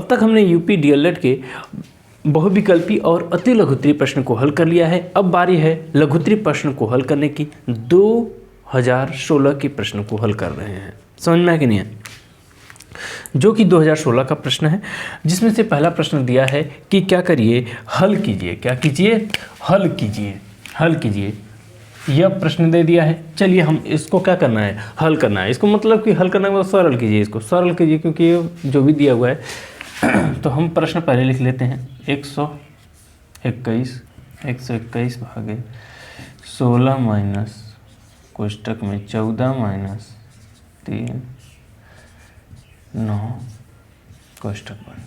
अब तक हमने यूपी डीएलएड के बहुविकल्पी और अति लघुत्तरीय प्रश्न को हल कर लिया है। अब बारी है लघुत्तरीय प्रश्न को हल करने की। 2016 के प्रश्न को हल कर रहे हैं, समझ में आया कि नहीं है, जो कि 2016 का प्रश्न है, जिसमें से पहला प्रश्न दिया है कि क्या करिए, हल कीजिए। क्या कीजिए? हल कीजिए, हल कीजिए। यह प्रश्न दे दिया है। चलिए हम इसको क्या करना है, हल करना है। इसको मतलब कि हल करना मतलब सरल कीजिए, इसको सरल कीजिए, क्योंकि ये जो भी दिया हुआ है तो हम प्रश्न पहले लिख लेते हैं। 121 भागे 16 माइनस कोष्टक में 14 माइनस 3 9 कोष्टक बंद।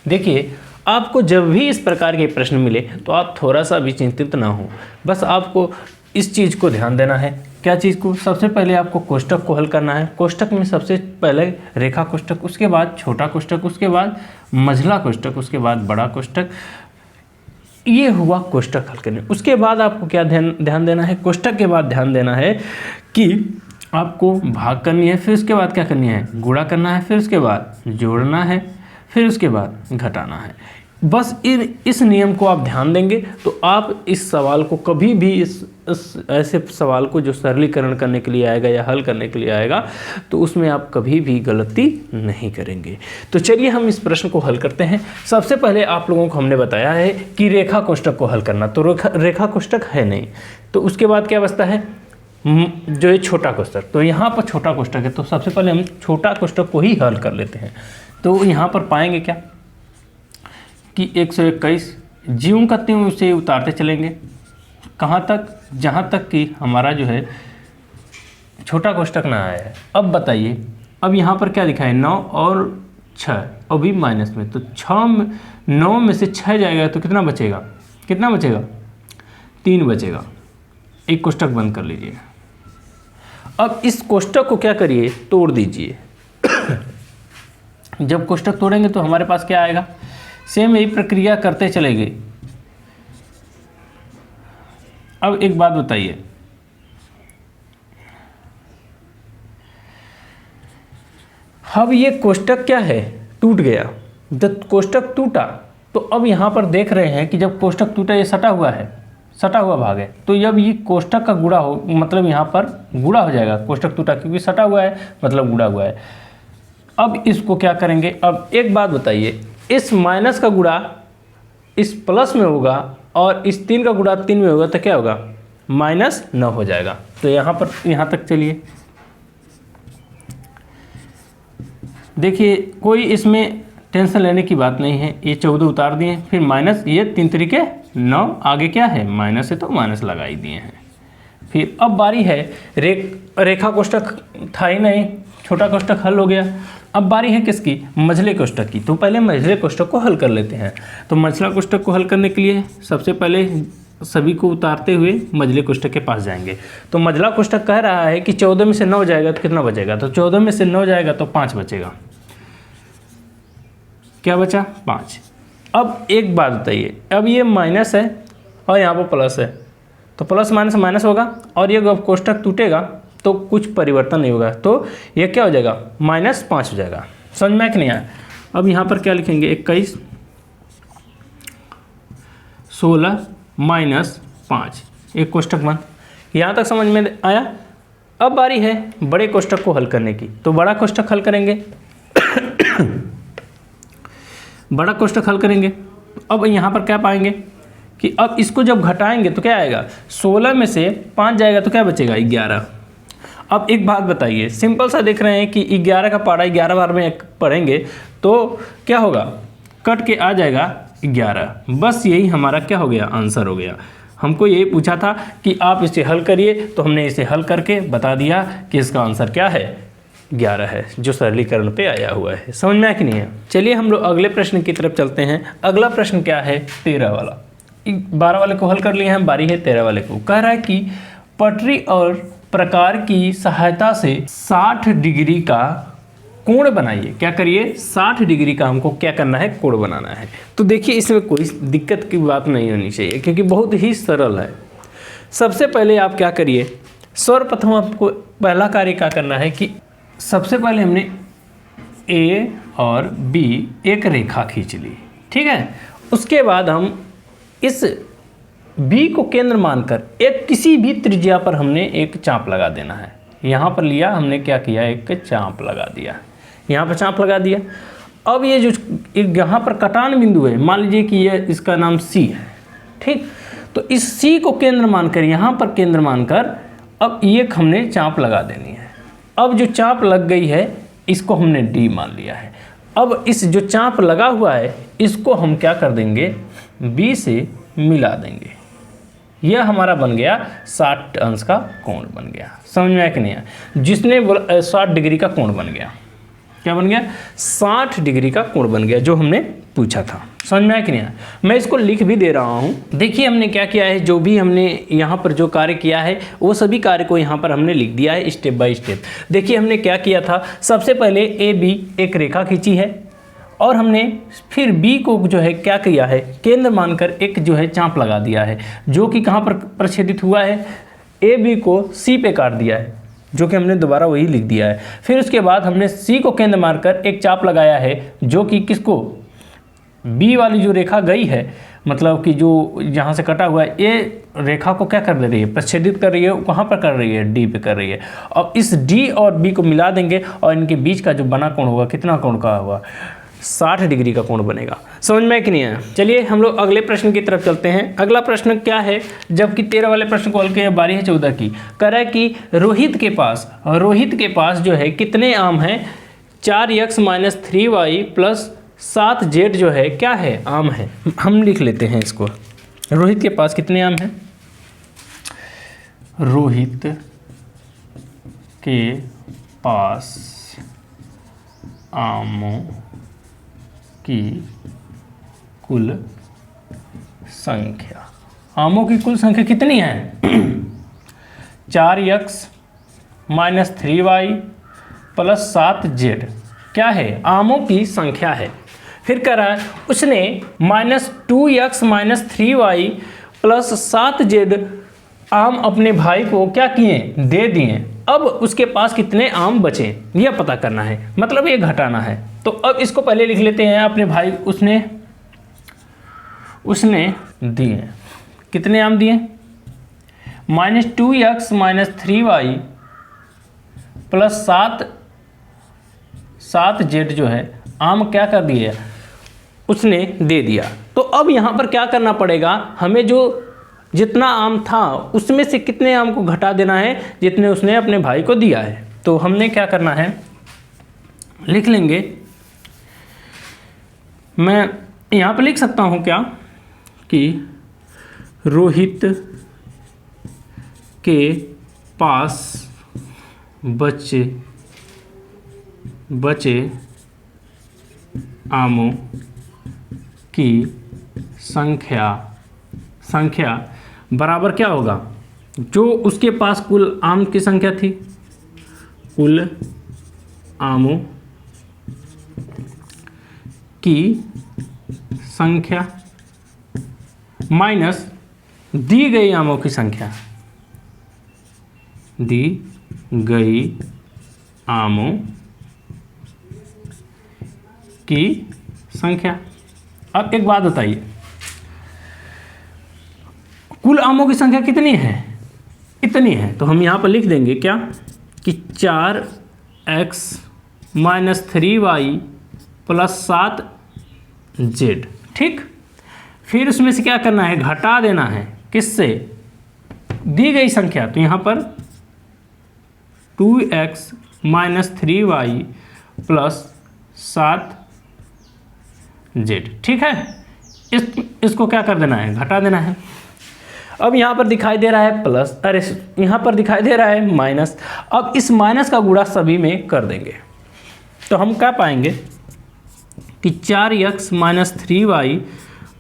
देखिए, आपको जब भी इस प्रकार के प्रश्न मिले तो आप थोड़ा सा भी चिंतित ना हो, बस आपको इस चीज़ को ध्यान देना है। क्या चीज़ को? सबसे पहले आपको कोष्टक को हल करना है। कोष्टक में सबसे पहले रेखा कोष्टक, उसके बाद छोटा कोष्टक, उसके बाद मझला कोष्टक, उसके बाद बड़ा कोष्टक। ये हुआ कोष्टक हल करने। उसके बाद आपको क्या ध्यान देना है? कोष्टक के बाद ध्यान देना है कि आपको भाग करनी है, फिर उसके बाद क्या करनी है? गुणा करना है, फिर उसके बाद जोड़ना है, फिर उसके बाद घटाना है। बस इस नियम को आप ध्यान देंगे तो आप इस सवाल को कभी भी इस ऐसे सवाल को जो सरलीकरण करने के लिए आएगा या हल करने के लिए आएगा तो उसमें आप कभी भी गलती नहीं करेंगे। तो चलिए हम इस प्रश्न को हल करते हैं। सबसे पहले आप लोगों को हमने बताया है कि रेखा कोष्टक को हल करना, तो रेखा कोष्टक है नहीं, तो उसके बाद क्या बचता है? जो ये छोटा कोष्टक। तो यहाँ पर छोटा कोष्टक है, तो सबसे पहले हम छोटा कोष्टक को ही हल कर लेते हैं। तो यहाँ पर पाएंगे क्या कि 121 ज्यों का त्यों उसे उतारते चलेंगे। कहाँ तक? जहाँ तक कि हमारा जो है छोटा कोष्टक ना आया है। अब बताइए, अब यहाँ पर क्या लिखा है? 9 और 6, अभी माइनस में, तो 9 में से 6 जाएगा तो कितना बचेगा? कितना बचेगा? 3 बचेगा। एक कोष्टक बंद कर लीजिए। अब इस कोष्टक को क्या करिए? तोड़ दीजिए। जब कोष्टक तोड़ेंगे तो हमारे पास क्या आएगा? सेम यही प्रक्रिया करते चलेंगे। अब एक बात बताइए, अब ये कोष्टक क्या है? टूट गया। जब कोष्टक टूटा तो अब यहाँ पर देख रहे हैं कि जब कोष्टक टूटा, ये सटा हुआ है, सटा हुआ भाग है, तो जब ये कोष्टक का गुणा हो, मतलब यहाँ पर गुणा हो जाएगा। कोष्टक टूटा क्योंकि सटा हुआ है, मतलब गुणा हुआ है। अब इसको क्या करेंगे? अब एक बात बताइए, इस माइनस का गुणा इस प्लस में होगा और इस 3 का गुणा 3 में होगा, तो क्या होगा? -9 हो जाएगा। तो यहाँ तक चलिए, देखिए कोई इसमें टेंशन लेने की बात नहीं है। ये 14 उतार दिए, फिर माइनस, ये 3 तरीके 9, आगे क्या है? माइनस है तो माइनस लगा ही दिए हैं। फिर अब बारी है रेखा कोष्टक था ही नहीं, छोटा कोष्टक हल हो गया। अब बारी है किसकी? मझले कोष्टक की। तो पहले मझले कोष्टक को हल कर लेते हैं। तो मझला कोष्टक को हल करने के लिए सबसे पहले सभी को उतारते हुए मझले कोष्टक के पास जाएंगे। तो मझला कोष्टक कह रहा है कि 14 में से 9 जाएगा तो कितना बचेगा? तो 14 में से 9 जाएगा तो 5 बचेगा। क्या बचा? 5। अब एक बात बताइए, अब ये माइनस है और यहाँ पर प्लस है, तो प्लस माइनस माइनस होगा, और ये जब कोष्टक टूटेगा तो कुछ परिवर्तन नहीं होगा, तो ये क्या हो जाएगा? -5 हो जाएगा। समझ में कि नहीं आया? अब यहाँ पर क्या लिखेंगे? 21 16 -5, एक कोष्टक बंद। यहाँ तक समझ में आया? अब बारी है बड़े कोष्टक को हल करने की। तो बड़ा कोष्टक हल करेंगे। बड़ा कोष्टक हल करेंगे। अब यहाँ पर क्या पाएंगे कि अब इसको जब घटाएंगे तो क्या आएगा? 16 में से 5 जाएगा तो क्या बचेगा? 11। अब एक बात बताइए, सिंपल सा देख रहे हैं कि 11 का पारा 11 बार में पढ़ेंगे तो क्या होगा? कट के आ जाएगा 11। बस यही हमारा क्या हो गया? आंसर हो गया। हमको यही पूछा था कि आप इसे हल करिए, तो हमने इसे हल करके बता दिया कि इसका आंसर क्या है? 11 है, जो सरलीकरण पे आया हुआ है। समझ में आया कि नहीं है? चलिए हम लोग अगले प्रश्न की तरफ चलते हैं। अगला प्रश्न क्या है? 13 वाला। 12 वाले को हल कर लिए हैं, बारी है 13 वाले को। कह रहा है कि पटरी और प्रकार की सहायता से 60 डिग्री का कोण बनाइए। क्या करिए? 60 डिग्री का हमको क्या करना है? कोण बनाना है। तो देखिए इसमें कोई दिक्कत की बात नहीं होनी चाहिए, क्योंकि बहुत ही सरल है। सबसे पहले आप क्या करिए? सर्वप्रथम आपको पहला कार्य क्या करना है कि सबसे पहले हमने ए और बी एक रेखा खींच ली, ठीक है। उसके बाद हम इस बी को केंद्र मानकर एक किसी भी त्रिज्या पर हमने एक चाप लगा देना है। यहाँ पर लिया हमने, क्या किया, एक चाप लगा दिया, यहाँ पर चाप लगा दिया। अब ये जो एक यहाँ पर कटान बिंदु है, मान लीजिए कि ये इसका नाम सी है, ठीक। तो इस सी को केंद्र मानकर, यहाँ पर केंद्र मानकर अब एक हमने चाप लगा देनी है। अब जो चाप लग गई है इसको हमने डी मान लिया है। अब इस जो चाप लगा हुआ है इसको हम क्या कर देंगे, बी से मिला देंगे। यह हमारा बन गया 60 अंश का कोण बन गया। समझ में आया कि नहीं आया? जिसने 60 डिग्री का कोण बन गया, क्या बन गया, 60 डिग्री का कोण बन गया, जो हमने पूछा था। समझ में आया कि नहीं आया? मैं इसको लिख भी दे रहा हूँ। देखिए हमने क्या किया है, जो भी हमने यहाँ पर जो कार्य किया है वो सभी कार्य को यहाँ पर हमने लिख दिया है स्टेप बाय स्टेप। देखिए हमने क्या किया था, सबसे पहले ए बी एक रेखा खींची है और हमने फिर बी को जो है क्या किया है, केंद्र मानकर एक जो है चाप लगा दिया है, जो कि कहाँ पर प्रच्छेदित हुआ है, ए बी को सी पे काट दिया है, जो कि हमने दोबारा वही लिख दिया है। फिर उसके बाद हमने सी को केंद्र मानकर एक चाप लगाया है, जो कि किसको, बी वाली जो रेखा गई है, मतलब कि जो यहाँ से कटा हुआ है, ये रेखा को क्या कर दे रही है, प्रच्छेदित कर रही है। कहाँ पर कर रही है, डी पे कर रही है। अब इस डी और बी को मिला देंगे और इनके बीच का जो बना कोण होगा, कितना कोण का होगा, 60 डिग्री का कोण बनेगा। समझ में कि नहीं आया? चलिए हम लोग अगले प्रश्न की तरफ चलते हैं। अगला प्रश्न क्या है, जबकि 13 वाले प्रश्न को हल के बारी है 14 की। कह रहा है कि रोहित के पास जो है कितने आम हैं, 4x - 3y + 7z जो है क्या है, आम है। हम लिख लेते हैं इसको, रोहित के पास कितने आम हैं, रोहित के पास आमों की कुल संख्या, आमों की कुल संख्या कितनी है, 4x - 3y + 7z क्या है, आमों की संख्या है। फिर कह रहा है उसने -2x - 3y + 7z आम अपने भाई को क्या किए, दे दिए। अब उसके पास कितने आम बचे यह पता करना है, मतलब ये घटाना है। तो अब इसको पहले लिख लेते हैं, अपने भाई उसने दिए, कितने आम दिए, -2x - 3y + 7z जो है आम क्या कर दिए, उसने दे दिया। तो अब यहाँ पर क्या करना पड़ेगा, हमें जो जितना आम था उसमें से कितने आम को घटा देना है, जितने उसने अपने भाई को दिया है। तो हमने क्या करना है, लिख लेंगे, मैं यहाँ पर लिख सकता हूँ क्या, कि रोहित के पास बचे आमों की संख्या बराबर क्या होगा, जो उसके पास कुल आम की संख्या थी, कुल आमों की संख्या माइनस दी गई आमों की संख्या, दी गई आमों की संख्या। अब एक बात बताइए, कुल आमों की संख्या कितनी है, इतनी है। तो हम यहाँ पर लिख देंगे क्या, कि 4x - 3y + 7z, ठीक। फिर उसमें से क्या करना है, घटा देना है, किससे, दी गई संख्या। तो यहाँ पर 2x - 3y + 7z, ठीक है। इसको क्या कर देना है, घटा देना है। अब यहाँ पर दिखाई दे रहा है प्लस, अरे यहाँ पर दिखाई दे रहा है माइनस। अब इस माइनस का गुणा सभी में कर देंगे, तो हम क्या पाएंगे कि 4x - 3y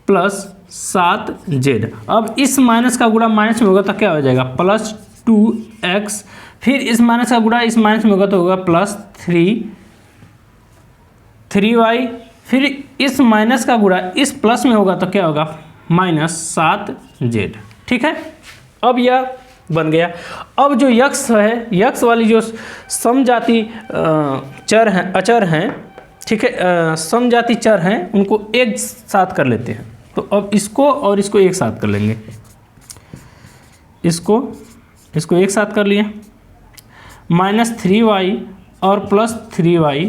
+ 7z। अब इस माइनस का गुणा माइनस में होगा तो क्या हो जाएगा, +2x। फिर इस माइनस का गुणा इस माइनस में होगा तो होगा +3y। फिर इस माइनस का गुणा इस प्लस में होगा तो क्या होगा, -7z, ठीक है। अब यह बन गया। अब जो यक्स है, यक्स वाली जो समजाति चर हैं, अचर हैं, ठीक है, समजाति चर हैं उनको एक साथ कर लेते हैं। तो अब इसको और इसको एक साथ कर लेंगे, इसको एक साथ कर लिए, -3y और +3y,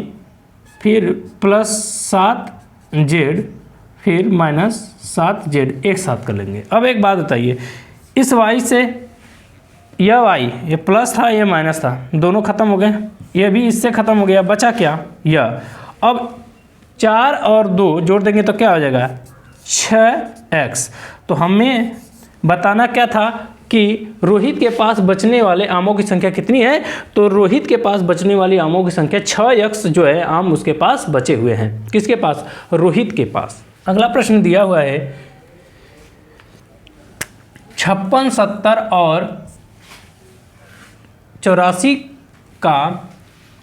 फिर +7z, फिर -7z एक साथ कर लेंगे। अब एक बात बताइए, इस y से यह y, ये प्लस था ये माइनस था, दोनों खत्म हो गए, ये भी इससे खत्म हो गया, बचा क्या यह। अब 4 और 2 जोड़ देंगे तो क्या हो जाएगा 6x। तो हमें बताना क्या था कि रोहित के पास बचने वाले आमों की संख्या कितनी है। तो रोहित के पास बचने वाली आमों की संख्या 6x जो है आम उसके पास बचे हुए हैं। किसके पास, रोहित के पास। अगला प्रश्न दिया हुआ है 56, 70 और 84 का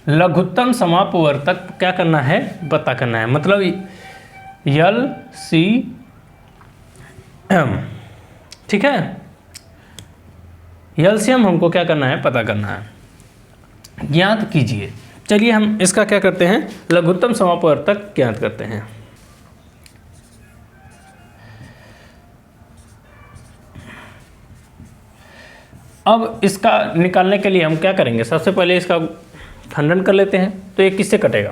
लघुत्तम समापवर्तक क्या करना है, पता करना है। मतलब LCM, ठीक है, LCM हमको क्या करना है, पता करना है, ज्ञात कीजिए। चलिए हम इसका क्या करते हैं, लघुत्तम समापवर्तक ज्ञात करते हैं। अब इसका निकालने के लिए हम क्या करेंगे, सबसे पहले इसका खंडन कर लेते हैं। तो ये किससे कटेगा,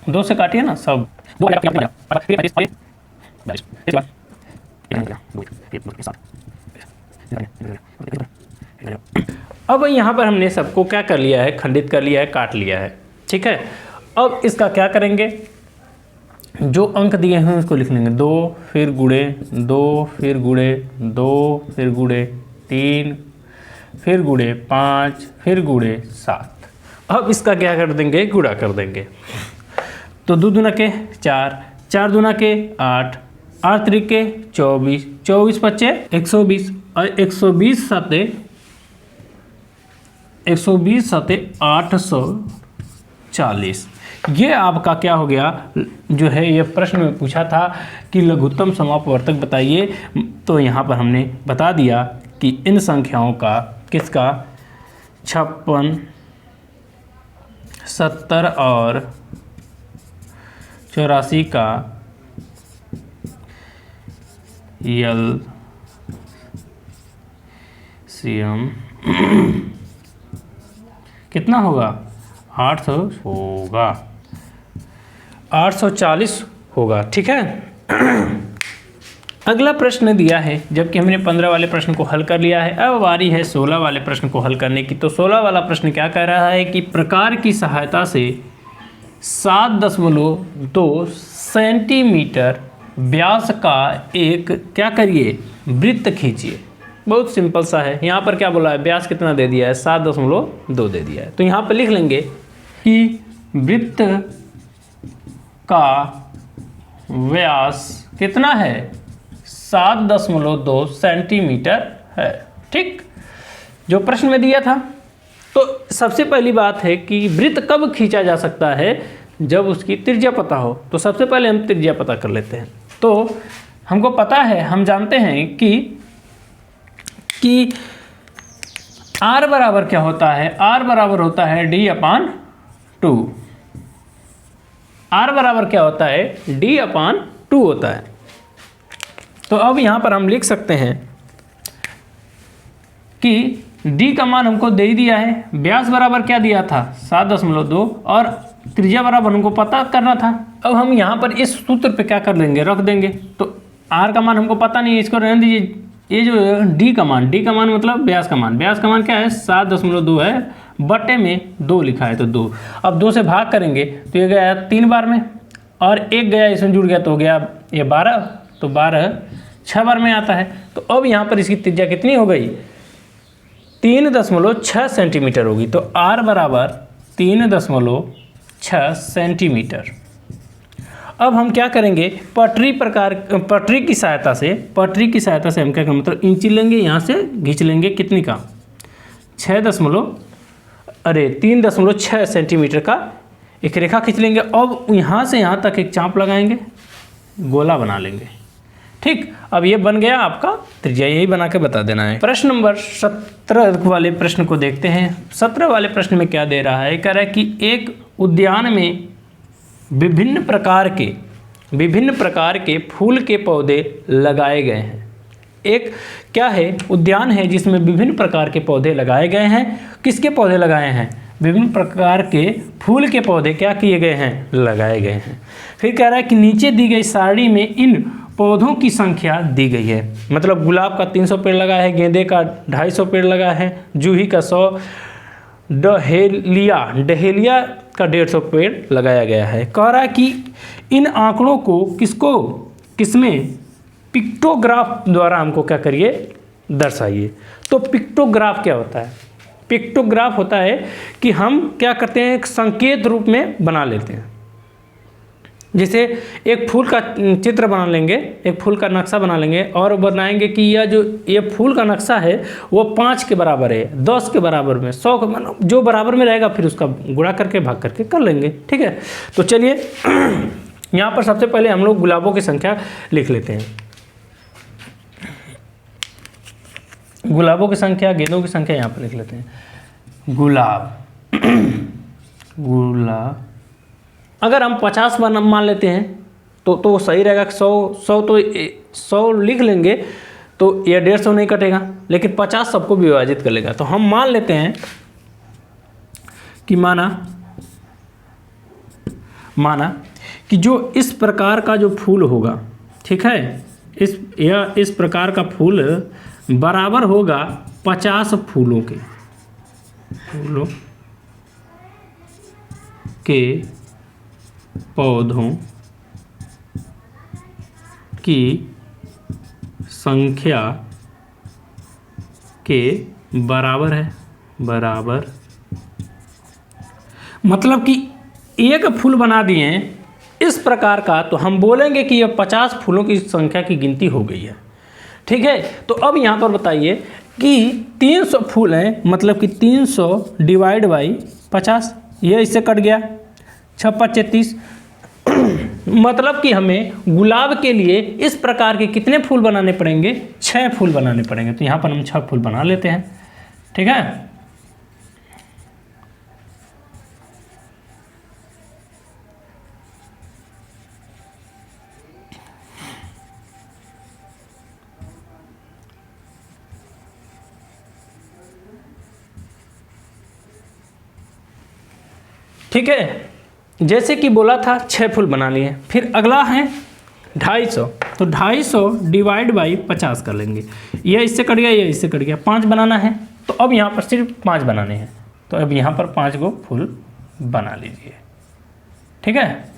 2 से काटिए ना सब। अब यहाँ पर हमने सबको क्या कर लिया है, खंडित कर लिया है, काट लिया है, ठीक है। अब इसका क्या करेंगे, जो अंक दिए हैं उसको लिख लेंगे, 2 फिर गुणे 2 फिर गुणे 2 फिर गुणे 3 फिर गुणे 5 फिर गुणे 7। अब इसका क्या कर देंगे, गुणा कर देंगे। तो 2 दूना के 4, 4 दूना के 8, 8 त्रिके 24, 24 पच्चे 120 और 120 साते 840। ये आपका क्या हो गया, जो है ये प्रश्न में पूछा था कि लघुत्तम समापवर्तक बताइए। तो यहाँ पर हमने बता दिया कि इन संख्याओं का, किसका, 56, 70 और 84 का LCM कितना होगा, 800 होगा, 840 होगा, ठीक है। अगला प्रश्न दिया है, जबकि हमने 15 वाले प्रश्न को हल कर लिया है, अब बारी है 16 वाले प्रश्न को हल करने की। तो 16 वाला प्रश्न क्या कह रहा है कि प्रकार की सहायता से 7.2 सेंटीमीटर व्यास का एक क्या करिए, वृत्त खींचिए। बहुत सिंपल सा है। यहाँ पर क्या बोला है, व्यास कितना दे दिया है, 7.2 दे दिया है। तो यहाँ पर लिख लेंगे कि वृत्त का व्यास कितना है, 7.2 सेंटीमीटर है, ठीक, जो प्रश्न में दिया था। तो सबसे पहली बात है कि वृत्त कब खींचा जा सकता है, जब उसकी त्रिज्या पता हो। तो सबसे पहले हम त्रिज्या पता कर लेते हैं। तो हमको पता है, हम जानते हैं कि R बराबर क्या होता है, R बराबर होता है D/2। R बराबर क्या होता है, D/2 होता है। तो अब यहाँ पर हम लिख सकते हैं कि D का मान हमको दे ही दिया है, व्यास बराबर क्या दिया था 7.2 और त्रिज्या बराबर हमको पता करना था। अब हम यहाँ पर इस सूत्र पे क्या कर लेंगे, रख देंगे। तो R का मान हमको पता नहीं है, इसको रहने दीजिए। ये जो D का मान मतलब व्यास का मान क्या है, 7.2 है, बटे में 2 लिखा है तो 2। अब 2 से भाग करेंगे तो ये गया 3 बार में और 1 गया इसमें जुड़ गया तो हो गया ये 12, तो 12 6 बार में आता है। तो अब यहाँ पर इसकी त्रिज्या कितनी हो गई, 3.6 सेंटीमीटर होगी। तो R बराबर 3.6 सेंटीमीटर। अब हम क्या करेंगे, पटरी की सहायता से हम क्या करेंगे, मतलब इंची लेंगे, यहाँ से खींच लेंगे कितनी का 3.6 सेंटीमीटर का एक रेखा खींच लेंगे। अब यहाँ से यहाँ तक एक चाप लगाएंगे, गोला बना लेंगे, ठीक। अब ये बन गया आपका त्रिज्या, यही बना के बता देना है। प्रश्न नंबर 17 वाले प्रश्न को देखते हैं। 17 वाले प्रश्न में क्या दे रहा है, कह रहा है कि एक उद्यान में विभिन्न प्रकार के फूल के पौधे लगाए गए हैं। एक क्या है, उद्यान है जिसमें विभिन्न प्रकार के पौधे लगाए गए हैं। किसके पौधे लगाए हैं? विभिन्न प्रकार के फूल के पौधे क्या किए गए हैं? लगाए गए हैं। फिर कह रहा है कि नीचे दी गई सारणी में इन पौधों की संख्या दी गई है। मतलब गुलाब का 300 पेड़ लगा है, गेंदे का 250 पेड़ लगा है, जूही का 100, डहेलिया का 150 पेड़ लगाया गया है। कह रहा है कि इन आंकड़ों को किसमें पिक्टोग्राफ द्वारा हमको क्या करिए, दर्शाइए। तो पिक्टोग्राफ क्या होता है? पिक्टोग्राफ होता है कि हम क्या करते हैं, एक संकेत रूप में बना लेते हैं। जैसे एक फूल का चित्र बना लेंगे, एक फूल का नक्शा बना लेंगे और बनाएंगे कि ये फूल का नक्शा है वो 5 के बराबर है, 10 के बराबर में, 100 के, जो बराबर में रहेगा फिर उसका गुणा करके भाग करके कर लेंगे। ठीक है, तो चलिए यहाँ पर सबसे पहले हम लोग गुलाबों की संख्या लिख लेते हैं। गुलाबों की संख्या, गेंदों की संख्या यहाँ पर लिख लेते हैं। गुलाब अगर हम 50 मान लेते हैं तो सही रहेगा। 100 लिख लेंगे तो ये 150 नहीं कटेगा, लेकिन 50 सबको विभाजित कर लेगा। तो हम मान लेते हैं कि माना कि जो इस प्रकार का जो फूल होगा, ठीक है, इस प्रकार का फूल बराबर होगा 50 फूलों के पौधों की संख्या के बराबर है। मतलब कि एक फूल बना दिए इस प्रकार का, तो हम बोलेंगे कि यह 50 फूलों की संख्या की गिनती हो गई है। ठीक है, तो अब यहाँ पर बताइए कि 300 फूल हैं, मतलब कि 300 डिवाइड बाई 50, यह इससे कट गया, 6×5 = 30। मतलब कि हमें गुलाब के लिए इस प्रकार के कितने फूल बनाने पड़ेंगे? 6 फूल बनाने पड़ेंगे। तो यहाँ पर हम 6 फूल बना लेते हैं। ठीक है, ठीक है, जैसे कि बोला था 6 फूल बना लिए। फिर अगला है 250, तो 250 डिवाइड बाई 50 कर लेंगे। यह इससे कट गया, यह इससे कट गया, 5 बनाना है। तो अब यहाँ पर सिर्फ 5 बनाने हैं, तो अब यहाँ पर 5 को फूल बना लीजिए। ठीक है,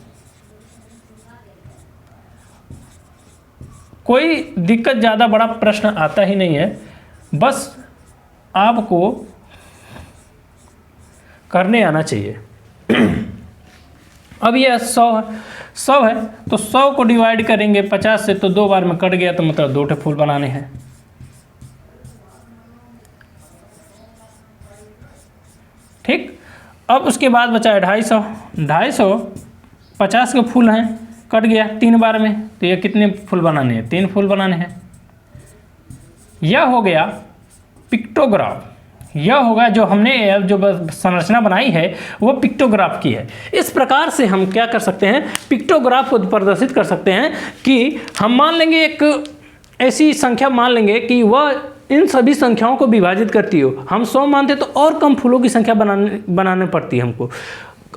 कोई दिक्कत, ज़्यादा बड़ा प्रश्न आता ही नहीं है, बस आपको करने आना चाहिए। अब ये 100 है तो 100 को डिवाइड करेंगे 50 से, तो 2 बार में कट गया, तो मतलब 2 फूल बनाने हैं। ठीक, अब उसके बाद बचा है 250 50 के फूल हैं, कट गया 3 बार में, तो ये कितने फूल बनाने हैं? 3 फूल बनाने हैं। यह हो गया पिक्टोग्राफ। यह होगा जो हमने जो संरचना बनाई है वो पिक्टोग्राफ की है। इस प्रकार से हम क्या कर सकते हैं, पिक्टोग्राफ को प्रदर्शित कर सकते हैं कि हम मान लेंगे एक ऐसी संख्या मान लेंगे कि वह इन सभी संख्याओं को विभाजित करती हो। हम 100 मानते तो और कम फूलों की संख्या बनाने पड़ती है हमको,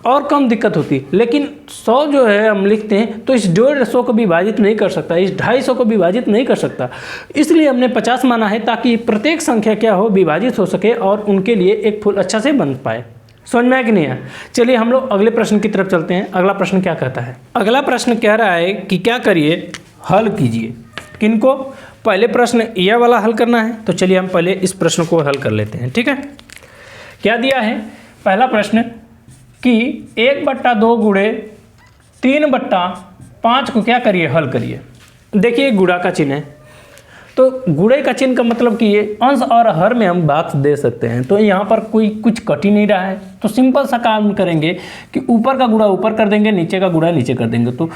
और कम दिक्कत होती। लेकिन 100 जो है हम लिखते हैं तो इस 150 को विभाजित नहीं कर सकता, इस 250 को विभाजित नहीं कर सकता, इसलिए हमने 50 माना है ताकि प्रत्येक संख्या क्या हो, विभाजित हो सके और उनके लिए एक फूल अच्छा से बन पाए। समझ में आया कि नहीं है? चलिए हम लोग अगले प्रश्न की तरफ चलते हैं। अगला प्रश्न क्या कहता है? अगला प्रश्न कह रहा है कि क्या करिए, हल कीजिए। किनको? पहले प्रश्न यह वाला हल करना है, तो चलिए हम पहले इस प्रश्न को हल कर लेते हैं। ठीक है, क्या दिया है? पहला प्रश्न कि 1/2 गुणे 3/5 को क्या करिए, हल करिए। देखिए गुणा का चिन्ह है, तो गुणे का चिन्ह का मतलब कि ये अंश और हर में हम बात दे सकते हैं। तो यहाँ पर कोई कुछ कट ही नहीं रहा है, तो सिंपल सा काम करेंगे कि ऊपर का गुणा ऊपर कर देंगे, नीचे का गुणा नीचे कर देंगे। तो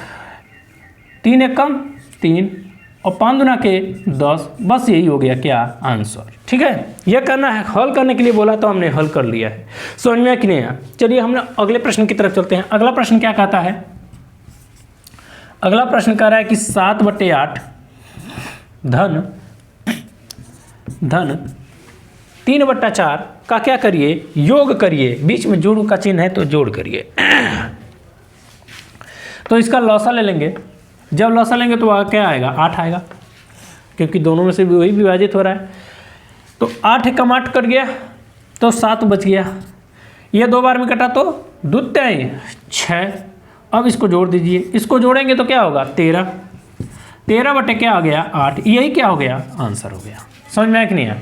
3 एकम 3 और 5 दूना के 10, बस यही हो गया क्या, आंसर। ठीक है, यह करना है। हल करने के लिए बोला तो हमने हल कर लिया है। समझ में कि नहीं आया? चलिए हम अगले प्रश्न की तरफ चलते हैं। अगला प्रश्न क्या कहता है? अगला प्रश्न कह रहा है कि 7/8 धन 3/4 का क्या करिए, योग करिए। बीच में जोड़ का चिन्ह है तो जोड़ करिए। तो इसका लौसा ले लेंगे। जब लौसा लेंगे तो क्या आएगा, 8 आएगा, क्योंकि दोनों में से भी वही विभाजित हो रहा है। तो 8 एकम 8 कट गया तो 7 बच गया। ये 2 बार में कटा तो 2 3 6। अब इसको जोड़ दीजिए, इसको जोड़ेंगे तो क्या होगा, 13 बटे क्या आ गया, 8। यही क्या हो गया, आंसर हो गया। समझ में आया कि नहीं आया?